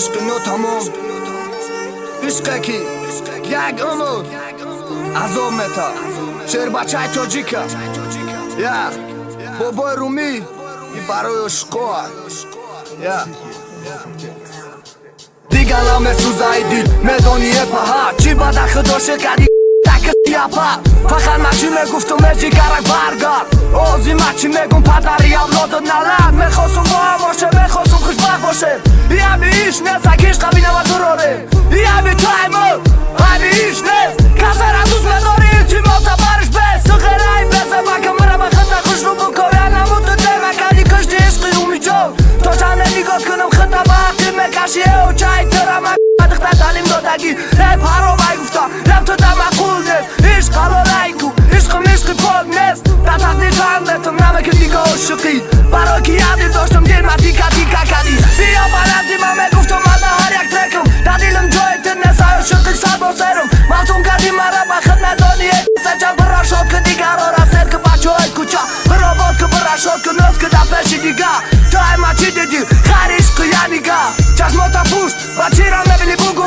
عشق تمام عشق کی یک عمر عذاب متا شعر بچه تاجیکا یا بابای رومی ای برای عشقا یا دیگه همه سوزای دیل میدانی پهر چی بده خداشه کردی تک سیاپر فقط مچی میگفت و مرجی گرک برگرد آزی مچی میگم پدری اولادت نلد میخواستم با هم باشه میخواستم خوشبخت باشه یه بی ایش نیست اگه عشق بینه و دراره یه بی تایمر یه بی ایش نیست کسی را دوست نداری چی ماسه برش بس سخیره این بسه بکن مرا بخطه خوش رو بکن یا نمود تو دیمه کردی کشتی عشقی رو میجو تا چند نگات کنم خطه با حقی میکشی او چای ترم دختر تعلیم دادگی ای پرا بگفتم رب تو دمقول نیست عشق حلال کو عشق مشق پاک نیست در تقدیر فهمتم نمه که دیگه عشقی برای که یادی داشتم دل من دیگه کردی بیا بلدی من میگفتم من هر یک ترکم در دیلم جای تر نیست عشقی سر با سرم مفتون کردی مرا بخد ندانی سجن برا شد که دیگه را رسل که بچه های کوچه برا باد که برا شد که نست که در پیشی دیگه جای ما چی دیدی خیر عشق یعنی گه چشماتا پوشت و چی را میبینی بگو